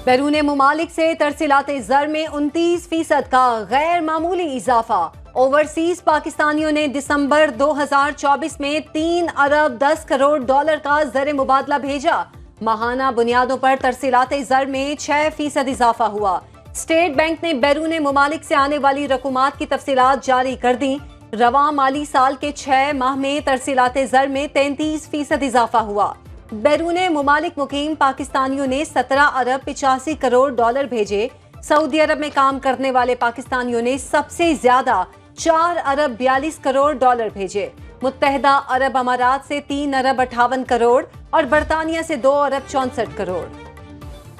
बैरून मुमालिक से तरसीलात ज़र में 29% का गैर मामूली इजाफा। ओवरसीज पाकिस्तानियों ने दिसंबर 2024 में 3 अरब 10 करोड़ डॉलर का ज़र मुबादला भेजा। माहाना बुनियादों पर तरसीलात ज़र में 6% इजाफा हुआ। स्टेट बैंक ने बैरून मुमालिक से आने वाली रकूमात की तफसीलात जारी कर दी। रवां माली साल के 6 माह में तरसीलात ज़र में 33% इजाफा हुआ। बैरून मुमालिक मुकीम पाकिस्तानियों ने 17 अरब 85 करोड़ डॉलर भेजे। सऊदी अरब में काम करने वाले पाकिस्तानियों ने सबसे ज्यादा 4 अरब 42 करोड़ डॉलर भेजे। मुत्तहदा अरब अमारात से 3 अरब 58 करोड़ और बरतानिया से 2 अरब 64 करोड़।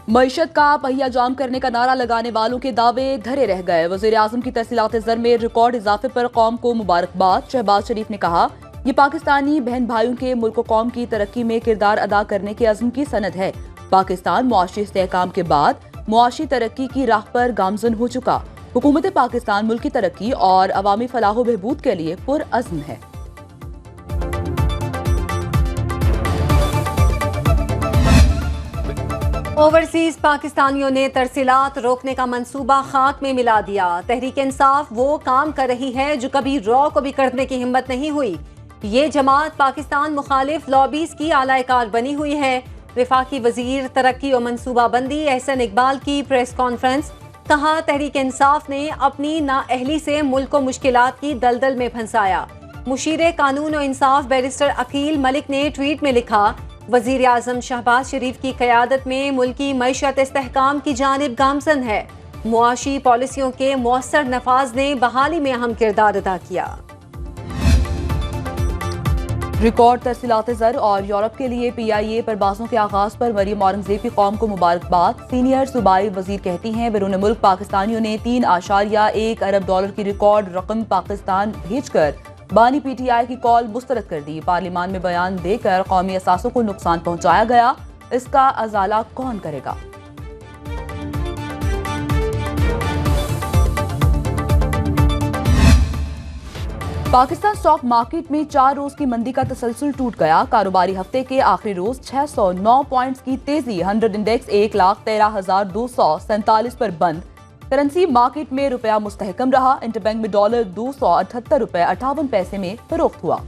मईशत का पहिया जाम करने का नारा लगाने वालों के दावे धरे रह गए। वज़ीर आज़म की तरसीलात ज़र में रिकॉर्ड इजाफे पर कौम को मुबारकबाद। शहबाज शरीफ ने कहा, ये पाकिस्तानी बहन भाइयों के मुल्क कौम की तरक्की में किरदार अदा करने के अज़्म की सनद है। पाकिस्तान मुआशी इस्तेहकाम के बाद मुआशी तरक्की की राह पर गामजन हो चुका। हुकूमत पाकिस्तान मुल्क की तरक्की और अवामी फलाह बहबूद के लिए पुरअज़्म है। ओवरसीज पाकिस्तानियों ने तरसीलात रोकने का मंसूबा खाक में मिला दिया। तहरीक इंसाफ वो काम कर रही है जो कभी रॉ को भी करने की हिम्मत नहीं हुई। ये जमात पाकिस्तान मुखालिफ लॉबीज की आलाकार बनी हुई है। वफाकी वजीर तरक्की और मनसूबाबंदी एहसन इकबाल की प्रेस कॉन्फ्रेंस। कहा, तहरीक इंसाफ ने अपनी नाअहली से मुल्क को मुश्किलात की दलदल में फंसाया। मुशीर कानून और इंसाफ बैरिस्टर अकील मलिक ने ट्वीट में लिखा, वजीर आजम शहबाज शरीफ की क़यादत में मुल्की मईशत इस्तेहकाम की जानिब गामजन है। मुआशी पॉलिसियों के मौसर नफाज ने बहाली में अहम किरदार अदा किया। रिकॉर्ड तरसीलात ज़र और यूरोप के लिए PIA परवाज़ों के आगाज पर मरियम औरंगजेब की कौम को मुबारकबाद। सीनियर सूबाई वजीर कहती हैं, बैरून मुल्क पाकिस्तानियों ने 3.1 अरब डॉलर की रिकॉर्ड रकम पाकिस्तान भेजकर बानी PTI की कॉल मुस्तरद कर दी। पार्लियामान में बयान देकर कौमी असासों को नुकसान पहुंचाया गया, इसका अजाला कौन करेगा। पाकिस्तान स्टॉक मार्केट में 4 रोज की मंदी का तसलसल टूट गया। कारोबारी हफ्ते के आखिरी रोज 609 पॉइंट्स की तेजी। 100 इंडेक्स 1,13,247 पर बंद। करेंसी मार्केट में रुपया मुस्तहकम रहा। इंटरबैंक में डॉलर 278 रुपए 58 पैसे में फरोख्त हुआ।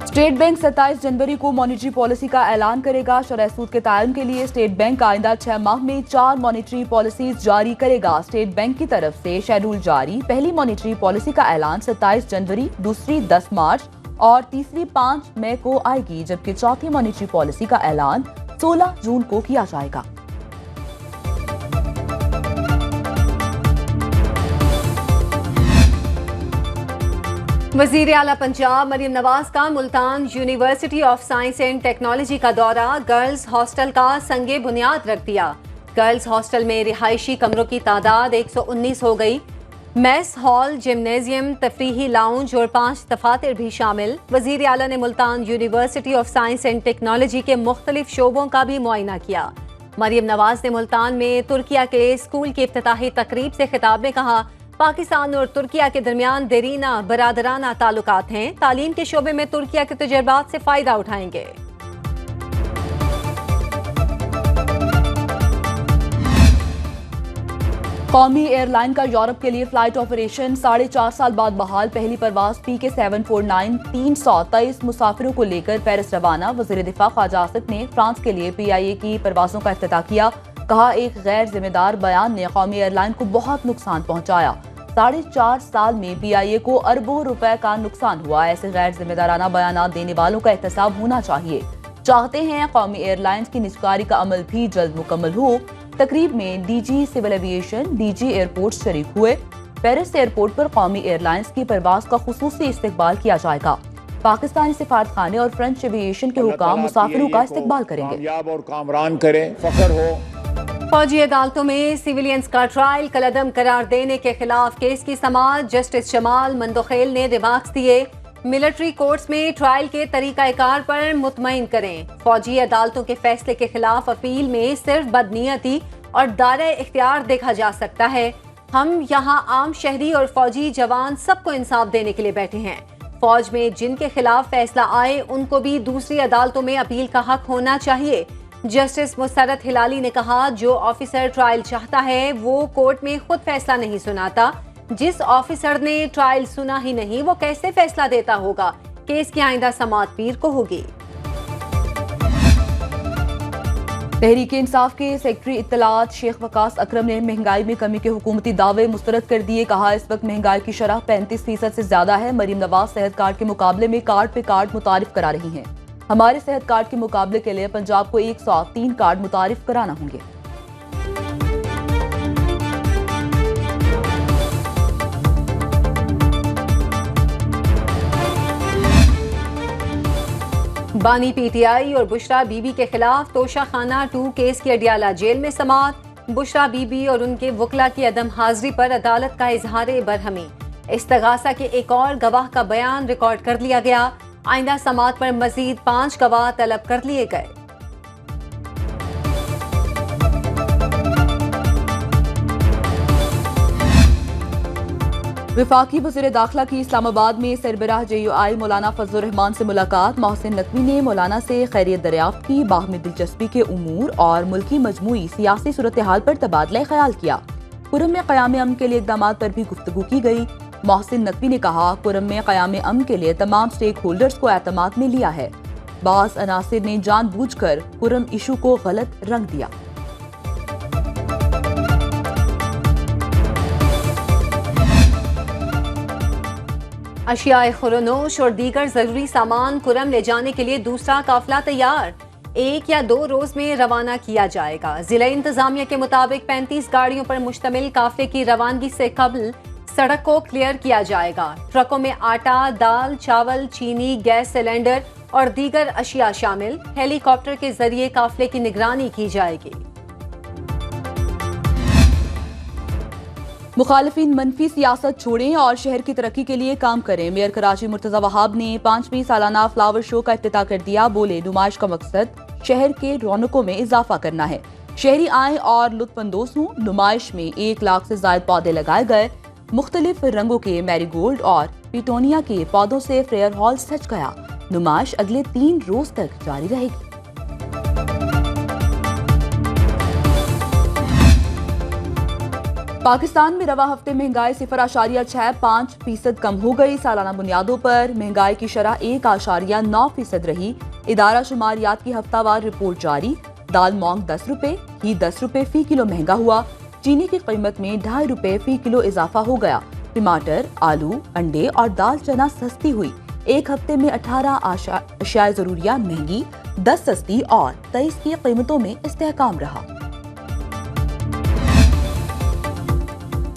स्टेट बैंक 27 जनवरी को मॉनेटरी पॉलिसी का ऐलान करेगा। शरह सूद के तयन के लिए स्टेट बैंक आइंदा 6 माह में 4 मॉनेटरी पॉलिसीज जारी करेगा। स्टेट बैंक की तरफ से शेड्यूल जारी। पहली मॉनेटरी पॉलिसी का ऐलान 27 जनवरी, दूसरी 10 मार्च और तीसरी 5 मई को आएगी, जबकि चौथी मॉनेटरी पॉलिसी का ऐलान 16 जून को किया जाएगा। वजीर आला पंजाब मरियम नवाज का Multan university of science and technology का दौरा। गर्ल्स हॉस्टल का संगे बुनियाद रख दिया। गर्ल्स हॉस्टल में रिहायशी कमरों की तादाद 119 हो गई। मेस हॉल, जिम्नेजियम, तफरीही लाउंज और 5 दफातर भी शामिल। वजीर आला ने Multan university of science and technology के मुख्तलिफ शोबों का भी मुआयना किया। मरियम नवाज ने मुल्तान में तुर्किया के स्कूल की इफ्तिताही तकरीब से खिताब में कहा, पाकिस्तान और तुर्किया के दरमियान देरीना बरादराना ताल्लुकात हैं। तालीम के शोबे में तुर्किया के तजुर्बात से फायदा उठाएंगे। कौमी एयरलाइन का यूरोप के लिए फ्लाइट ऑपरेशन 4.5 साल बाद बहाल। पहली परवाज PK749 323 मुसाफिरों को लेकर पेरिस रवाना। वज़ीर दिफा ख्वाजा आसिफ ने फ्रांस के लिए PIA की परवाजों का इफ्तिताह किया। कहा, एक गैर जिम्मेदार बयान ने कौमी एयरलाइन को बहुत नुकसान पहुंचाया। 4.5 साल में PIA को अरबों रुपए का नुकसान हुआ। ऐसे गैर जिम्मेदाराना बयान देने वालों का एहतसाब होना चाहिए। चाहते हैं कौमी एयरलाइंस की निजकारी का अमल भी जल्द मुकम्मल हो। तकरीब में DG civil aviation, DG airport शरीक हुए। पेरिस एयरपोर्ट पर कौमी एयरलाइंस की परवाज का खुसूसी इस्तकबाल किया जाएगा। पाकिस्तानी सिफारत खाने और फ्रेंच एविएशन के हुकाम मुसाफिरों का इस्तकबाल करेंगे। कामयाब और कामरान करें, फख्र हो। फौजी अदालतों में सिविलियंस का ट्रायल कलअदम करार देने के खिलाफ केस की समाअत जस्टिस जमाल मंदोखेल ने रिमार्क्स दिए। मिलिट्री कोर्ट्स में ट्रायल के तरीकाकार पर मुतमईन करें। फौजी अदालतों के फैसले के खिलाफ अपील में सिर्फ बदनीयती और दायरे इख्तियार देखा जा सकता है। हम यहाँ आम शहरी और फौजी जवान सबको इंसाफ देने के लिए बैठे हैं। फौज में जिनके खिलाफ फैसला आए उनको भी दूसरी अदालतों में अपील का हक होना चाहिए। जस्टिस मुसरत हिलाली ने कहा, जो ऑफिसर ट्रायल चाहता है वो कोर्ट में खुद फैसला नहीं सुनाता। जिस ऑफिसर ने ट्रायल सुना ही नहीं वो कैसे फैसला देता होगा। केस की आइंदा समाअत पीर को होगी। तहरीक इंसाफ के सेक्रेटरी इत्तलात शेख वकास अकरम ने महंगाई में कमी के हुकूमती दावे मुस्तरद कर दिए। कहा, इस वक्त महंगाई की शरह 35% से ज्यादा है। मरीम नवाज सेहत कार्ड के मुकाबले में कार्ड पे कार्ड मुतारिफ करा रही हैं। हमारे सेहत कार्ड के मुकाबले के लिए पंजाब को 103 कार्ड मुतारिफ कराना होंगे। बानी पीटीआई और बुशरा बीबी के खिलाफ तोशा खाना 2 केस की अडियाला जेल में समाअत। बुशरा बीबी और उनके वकला की अदम हाजिरी पर अदालत का इजहार बरहमी। इस्तगासा के एक और गवाह का बयान रिकॉर्ड कर लिया गया। आइंदा समाअत पर मजीद 5 गवाह तलब कर लिए गए। वफाकी वज़ीर दाखिला की इस्लामाबाद में सरबराह JUI मौलाना फजलुर रहमान से मुलाकात। मोहसिन नकवी ने मौलाना से खैरियत दरियाफ्त की। बाहमी दिलचस्पी के उमूर और मुल्की मजमूई सियासी सूरत हाल पर तबादला ख्याल किया। कुरम में क़याम अमन के लिए इक़दामात पर भी गुफ्तगू की गई। मोहसिन नकवी ने कहा, कुरम में क़याम अमन के लिए तमाम स्टेक होल्डर्स को एतमाद में लिया है। बाज़ अनासिर ने जानबूझकर कुरम इशू को गलत रंग दिया। अशियाए खुरनोश और दीगर जरूरी सामान कुरम ले जाने के लिए दूसरा काफिला तैयार। 1 या 2 रोज में रवाना किया जाएगा। जिला इंतजामिया के मुताबिक 35 गाड़ियों पर मुश्तमिल काफिले की रवानगी से कबल सड़क को क्लियर किया जाएगा। ट्रकों में आटा, दाल, चावल, चीनी, गैस सिलेंडर और दीगर अशिया शामिल। हेलीकॉप्टर के जरिए काफिले की निगरानी की जाएगी। मुखालिफिन मनफी सियासत छोड़ें और शहर की तरक्की के लिए काम करें। मेयर कराची मुर्तजा वहाब ने 5वीं सालाना फ्लावर शो का इफ्तिताह कर दिया। बोले, नुमाइश का मकसद शहर के रौनकों में इजाफा करना है। शहरी आए और लुत्फानंदोज हों। नुमाइश में 1 लाख से ज्यादा पौधे लगाए गए। मुख्तलिफ रंगों के मैरीगोल्ड और पिटोनिया के पौधों से फेयर हॉल सज गया। नुमाइश अगले 3 रोज तक जारी रहेगी। पाकिस्तान में रवा हफ्ते महंगाई 0.65% कम हो गई। सालाना बुनियादों पर महंगाई की शरह 1.9% रही। इदारा शुमारियात की हफ्तावार रिपोर्ट जारी। दाल मूंग 10 रुपए, घी 10 रुपए फी किलो महंगा हुआ। चीनी की कीमत में 2.5 रुपए फी किलो इजाफा हो गया। टमाटर, आलू, अंडे और दाल चना सस्ती हुई। एक हफ्ते में 18 अशियाए जरूरिया महंगी, 10 सस्ती और 23 की कीमतों में इस्तेहकाम रहा।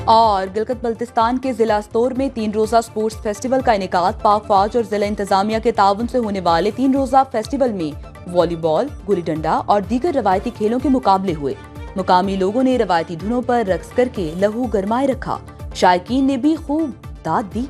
और गिलगित बल्तिस्तान के जिला स्तोर में 3 रोजा स्पोर्ट्स फेस्टिवल का इनेकाद। पाक फौज और जिला इंतजामिया के ताउन से होने वाले 3 रोजा फेस्टिवल में वॉलीबॉल, गुल्ली डंडा और दीगर रवायती खेलों के मुकाबले हुए। मुकामी लोगों ने रवायती धुनों पर रक्स करके लहू गरमाए रखा। शायकीन ने भी खूब दाद दी।